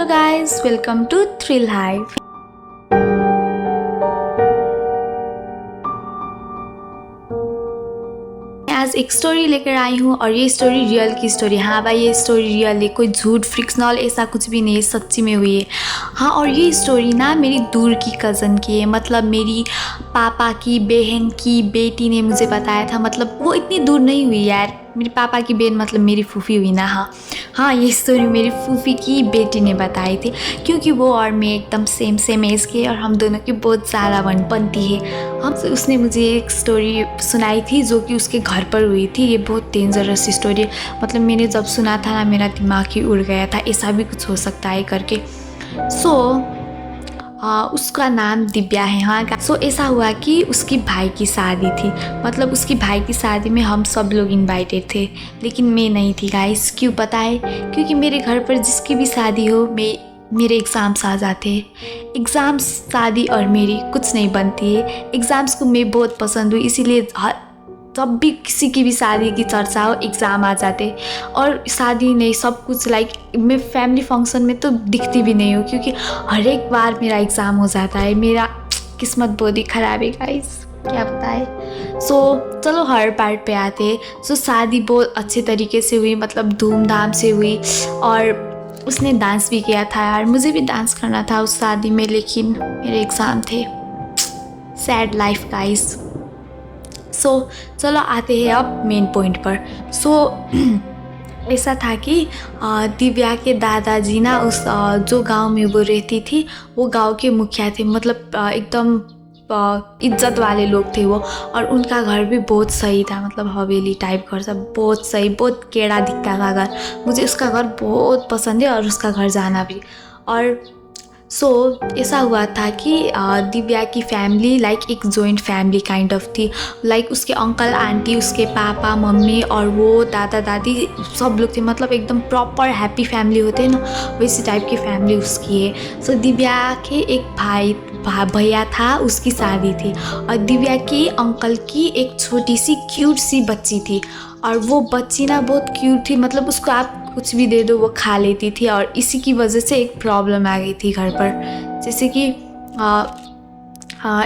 Hello guys, welcome to Thrill Hive. आज एक story लेकर आई हूँ और ये स्टोरी रियल की स्टोरी। हाँ भाई, ये स्टोरी रियल है, कोई झूठ फ्रिक्शनल ऐसा कुछ भी नहीं है, सच्ची में हुई है। हाँ, और ये स्टोरी ना मेरी दूर की कज़न की है, मतलब मेरी पापा की बहन की बेटी ने मुझे बताया था। मतलब वो इतनी दूर नहीं हुई यार, मेरे पापा की बहन मतलब मेरी फूफी हुई ना। हाँ, ये स्टोरी मेरी फूफी की बेटी ने बताई थी, क्योंकि वो और मैं एकदम सेम एज के और हम दोनों की बहुत ज़्यादा बनती है। उसने मुझे एक स्टोरी सुनाई थी जो कि उसके घर पर हुई थी। ये बहुत डेंजरस स्टोरी, मतलब मैंने जब सुना था ना मेरा दिमाग ही उड़ गया था, ऐसा भी कुछ हो सकता है करके। उसका नाम दिव्या है। हाँ, ऐसा हुआ कि उसकी भाई की शादी थी। मतलब उसकी भाई की शादी में हम सब लोग इनवाइटेड थे, लेकिन मैं नहीं थी गाइस। क्यों पता है? क्योंकि मेरे घर पर जिसकी भी शादी हो मेरे एग्ज़ाम्स आ जाते हैं। एग्ज़ाम्स, शादी और मेरी कुछ नहीं बनती है। एग्ज़ाम्स को मैं बहुत पसंद हूँ, इसीलिए जब भी किसी की भी शादी की चर्चा हो एग्ज़ाम आ जाते। और शादी नहीं, सब कुछ लाइक मैं फैमिली फंक्शन में तो दिखती भी नहीं हूँ, क्योंकि हर एक बार मेरा एग्ज़ाम हो जाता है। मेरा किस्मत बहुत ही ख़राब है गाइस, क्या बताए। चलो हर पार्ट पे आते हैं। शादी बहुत अच्छे तरीके से हुई, मतलब धूमधाम से हुई। और उसने डांस भी किया था यार, मुझे भी डांस करना था उस शादी में, लेकिन मेरे एग्ज़ाम थे। Sad life guys. चलो आते हैं अब मेन पॉइंट पर। ऐसा था कि दिव्या के दादाजी ना उस जो गांव में वो रहती थी, वो गांव के मुखिया थे। मतलब एकदम इज्जत वाले लोग थे वो। और उनका घर भी बहुत सही था, मतलब हवेली टाइप घर था, बहुत सही, बहुत केड़ा दिखता था घर। मुझे उसका घर बहुत पसंद है और उसका घर जाना भी। और ऐसा हुआ था कि दिव्या की फैमिली लाइक एक जॉइंट फैमिली काइंड ऑफ थी। लाइक उसके अंकल आंटी, उसके पापा मम्मी और वो दादा दादी सब लोग थे। मतलब एकदम प्रॉपर हैप्पी फैमिली होते हैं ना, वैसी टाइप की फैमिली उसकी है। दिव्या के एक भैया था, उसकी शादी थी। और दिव्या के अंकल की एक छोटी सी क्यूट सी बच्ची थी। और वो बच्ची ना बहुत क्यूट थी, मतलब उसको आप कुछ भी दे दो वो खा लेती थी। और इसी की वजह से एक प्रॉब्लम आ गई थी घर पर, जैसे कि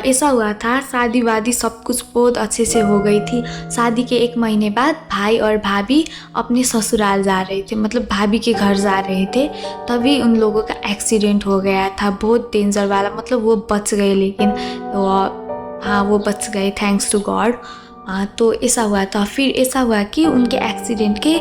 ऐसा हुआ था, शादी वादी सब कुछ बहुत अच्छे से हो गई थी। शादी के 1 महीने बाद भाई और भाभी अपने ससुराल जा रहे थे, मतलब भाभी के घर जा रहे थे। तभी उन लोगों का एक्सीडेंट हो गया था, बहुत डेंजर वाला। मतलब वो बच गए, लेकिन वो बच गए, थैंक्स टू गॉड। तो ऐसा हुआ था। फिर ऐसा हुआ कि उनके एक्सीडेंट के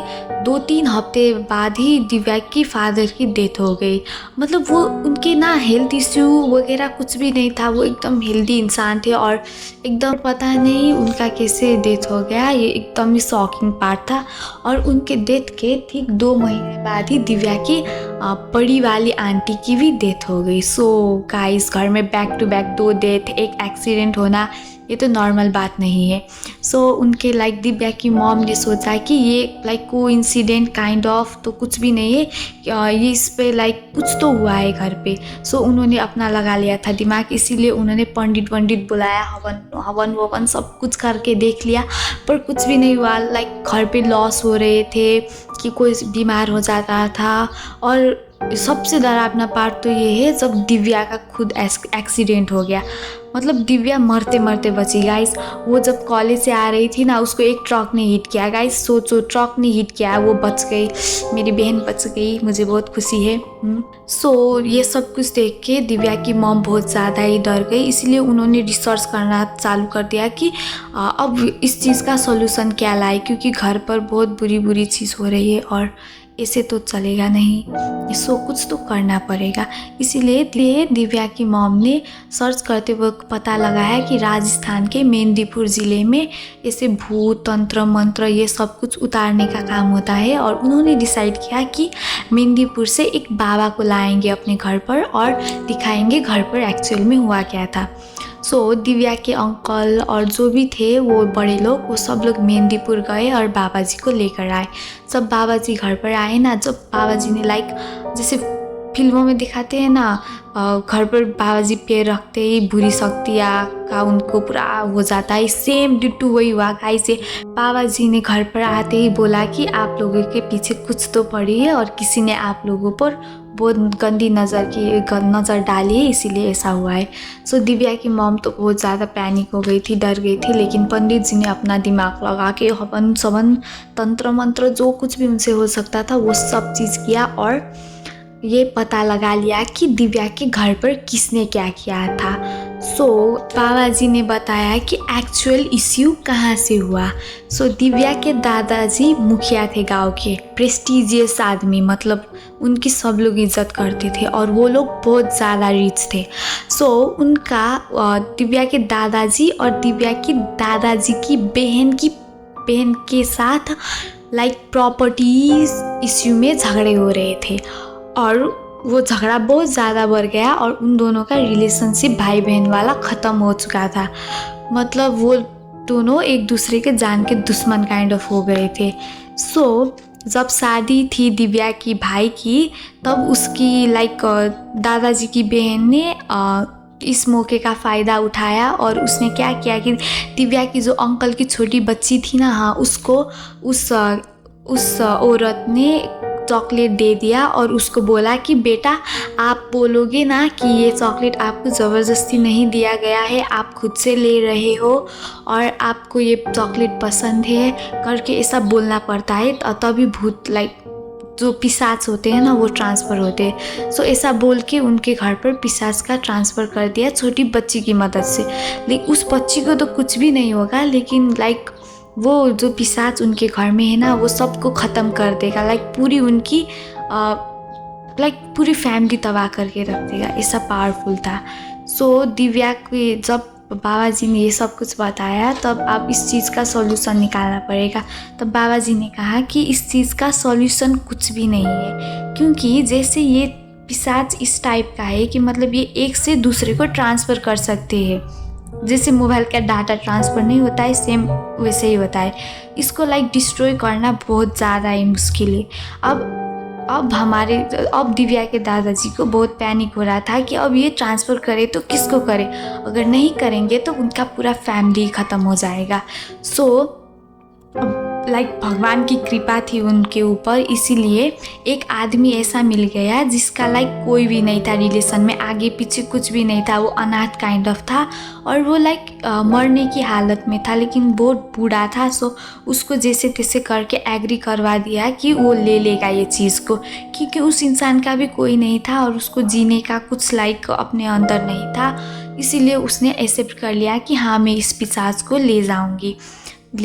2-3 हफ्ते बाद ही दिव्या की फादर की डेथ हो गई। मतलब वो उनके ना हेल्थ इश्यू वगैरह कुछ भी नहीं था, वो एकदम हेल्दी इंसान थे। और एकदम पता नहीं उनका कैसे डेथ हो गया, ये एकदम ही शॉकिंग पार्ट था। और उनके डेथ के ठीक 2 महीने बाद ही दिव्या की बड़ी वाली आंटी की भी डेथ हो गई। गाइस, घर में बैक टू बैक 2 डेथ, एक एक्सीडेंट होना, ये तो नॉर्मल बात नहीं है। उनके लाइक दिव्या की मॉम ने सोचा कि ये लाइक कोइंसिडेंट काइंड ऑफ तो कुछ भी नहीं है, ये इस पे लाइक कुछ तो हुआ है घर पे। उन्होंने अपना लगा लिया था दिमाग, इसीलिए उन्होंने पंडित बुलाया, हवन ववन सब कुछ करके देख लिया, पर कुछ भी नहीं हुआ। लाइक घर पे लॉस हो रहे थे कि कोई बीमार हो जाता था। और सबसे डरावना पार्ट तो ये है जब दिव्या का खुद एक्सीडेंट हो गया। मतलब दिव्या मरते मरते बची गाइस। वो जब कॉलेज से आ रही थी ना, उसको एक ट्रक ने हिट किया गाइस। सोचो, ट्रक ने हिट किया, वो बच गई, मेरी बहन बच गई, मुझे बहुत खुशी है। ये सब कुछ देख के दिव्या की मॉम बहुत ज़्यादा ही डर गई, इसलिए उन्होंने रिसर्च करना चालू कर दिया कि अब इस चीज़ का सॉल्यूशन क्या लाए, क्योंकि घर पर बहुत बुरी चीज़ हो रही है और ऐसे तो चलेगा नहीं, कुछ तो करना पड़ेगा। इसीलिए दिव्या की मॉम ने सर्च करते वक्त पता लगा है कि राजस्थान के मेदिनीपुर ज़िले में ऐसे भूत तंत्र मंत्र ये सब कुछ उतारने का काम होता है। और उन्होंने डिसाइड किया कि मेदिनीपुर से एक बाबा को लाएंगे अपने घर पर और दिखाएंगे घर पर एक्चुअल में हुआ क्या था। दिव्या के अंकल और जो भी थे वो बड़े लोग, वो सब लोग मेदिनीपुर गए और बाबा जी को लेकर आए। जब बाबा जी घर पर आए ना, जब बाबा जी ने लाइक जैसे फिल्मों में दिखाते हैं ना, घर पर बाबा जी पैर रखते ही बुरी शक्तियाँ का उनको पूरा हो जाता है, सेम डिट्टू वही हुआ गाइस। बाबा जी ने घर पर आते ही बोला कि आप लोगों के पीछे कुछ तो पड़ी है और किसी ने आप लोगों पर बहुत गंदी नज़र डाली है, इसीलिए ऐसा हुआ है। सो दिव्या की मॉम तो बहुत ज़्यादा पैनिक हो गई थी, डर गई थी, लेकिन पंडित जी ने अपना दिमाग लगा के हवन सवन तंत्र मंत्र जो कुछ भी उनसे हो सकता था वो सब चीज़ किया और ये पता लगा लिया कि दिव्या के घर पर किसने क्या किया था। सो बाबा जी ने बताया कि एक्चुअल इश्यू कहाँ से हुआ। सो दिव्या के दादाजी मुखिया थे गांव के, प्रेस्टिजियस आदमी, मतलब उनकी सब लोग इज्जत करते थे और वो लोग बहुत ज़्यादा रिच थे। सो उनका दिव्या के दादाजी और दिव्या की दादाजी की बहन के साथ प्रॉपर्टीज इश्यू में झगड़े हो रहे थे और वो झगड़ा बहुत ज़्यादा बढ़ गया और उन दोनों का रिलेशनशिप भाई बहन वाला ख़त्म हो चुका था। मतलब वो दोनों एक दूसरे के जान के दुश्मन काइंड ऑफ हो गए थे। सो जब शादी थी दिव्या की भाई की, तब उसकी दादाजी की बहन ने इस मौके का फ़ायदा उठाया और उसने क्या किया कि दिव्या की जो अंकल की छोटी बच्ची थी ना, हाँ, उसको उस औरत ने चॉकलेट दे दिया और उसको बोला कि बेटा आप बोलोगे ना कि ये चॉकलेट आपको ज़बरदस्ती नहीं दिया गया है, आप खुद से ले रहे हो और आपको ये चॉकलेट पसंद है करके ऐसा बोलना पड़ता है, तभी भूत जो पिशाच होते हैं ना वो ट्रांसफ़र होते हैं। सो ऐसा बोल के उनके घर पर पिशाच का ट्रांसफ़र कर दिया छोटी बच्ची की मदद से। लेकिन उस बच्ची को तो कुछ भी नहीं होगा, लेकिन वो जो पिशाच उनके घर में है ना वो सबको ख़त्म कर देगा, पूरी उनकी पूरी फैमिली तबाह करके रख देगा, ऐसा पावरफुल था। सो दिव्या के जब बाबा जी ने ये सब कुछ बताया तब अब इस चीज़ का सॉल्यूशन निकालना पड़ेगा। तब बाबा जी ने कहा कि इस चीज़ का सॉल्यूशन कुछ भी नहीं है, क्योंकि जैसे ये पिशाच इस टाइप का है कि मतलब ये एक से दूसरे को ट्रांसफ़र कर सकते हैं, जैसे मोबाइल का डाटा ट्रांसफ़र नहीं होता है सेम वैसे ही होता है। इसको डिस्ट्रॉय करना बहुत ज़्यादा ही मुश्किल है। अब दिव्या के दादाजी को बहुत पैनिक हो रहा था कि अब ये ट्रांसफ़र करे तो किसको करे, अगर नहीं करेंगे तो उनका पूरा फैमिली ख़त्म हो जाएगा। सो भगवान की कृपा थी उनके ऊपर, इसीलिए एक आदमी ऐसा मिल गया जिसका कोई भी नहीं था रिलेशन में, आगे पीछे कुछ भी नहीं था, वो अनाथ काइंड ऑफ था और वो मरने की हालत में था, लेकिन बहुत बूढ़ा था। सो उसको जैसे तैसे करके एग्री करवा दिया कि वो ले लेगा ये चीज़ को, क्योंकि उस इंसान का भी कोई नहीं था और उसको जीने का कुछ अपने अंदर नहीं था, इसीलिए उसने एक्सेप्ट कर लिया कि हाँ मैं इस पिशाच को ले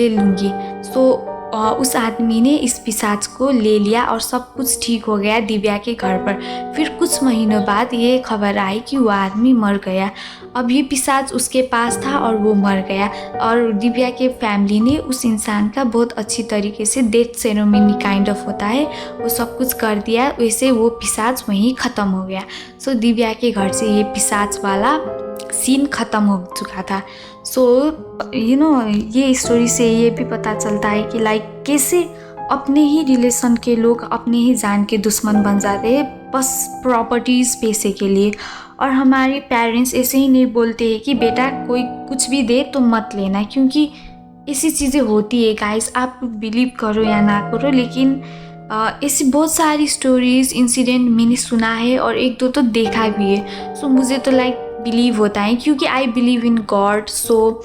लूँगी। सो उस आदमी ने इस पिशाच को ले लिया और सब कुछ ठीक हो गया दिव्या के घर पर। फिर कुछ महीनों बाद ये खबर आई कि वो आदमी मर गया। अब ये पिशाच उसके पास था और वो मर गया और दिव्या के फैमिली ने उस इंसान का बहुत अच्छी तरीके से डेथ सेरेमनी काइंड ऑफ होता है वो सब कुछ कर दिया, वैसे वो पिशाच वहीं ख़त्म हो गया। सो दिव्या के घर से ये पिशाच वाला सीन ख़त्म हो चुका था। सो ये स्टोरी से ये भी पता चलता है कि कैसे अपने ही रिलेशन के लोग अपने ही जान के दुश्मन बन जाते हैं बस प्रॉपर्टीज़ पैसे के लिए। और हमारे पेरेंट्स ऐसे ही नहीं बोलते हैं कि बेटा कोई कुछ भी दे तो मत लेना, क्योंकि ऐसी चीज़ें होती है गाइस, आप बिलीव करो या ना करो, लेकिन ऐसी बहुत सारी स्टोरीज़ इंसिडेंट मैंने सुना है और एक दो तो देखा भी है। सो मुझे तो बिलीव होता है, क्योंकि I believe in God, so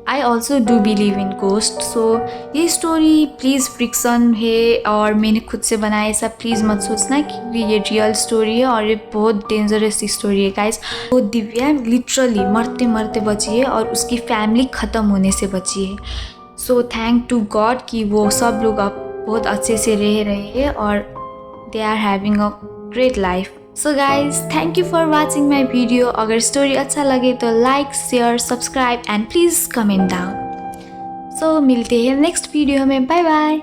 I also do believe in ghost. So ये स्टोरी प्लीज़ फ्रिक्शन है और मैंने खुद से बनाया, ऐसा प्लीज़ मत सोचना, क्योंकि ये रियल स्टोरी है और ये बहुत डेंजरस स्टोरी है गाइस। वो दिव्या लिटरली मरते मरते बची है और उसकी फैमिली ख़त्म होने से बची है। सो थैंक टू गॉड कि वो सब लोग अब बहुत अच्छे से रह रहे हैं और they are having a great life. So guys thank you for watching my video. अगर स्टोरी अच्छा लगे तो like share subscribe and please comment down. So मिलते हैं नेक्स्ट वीडियो में, बाय बाय।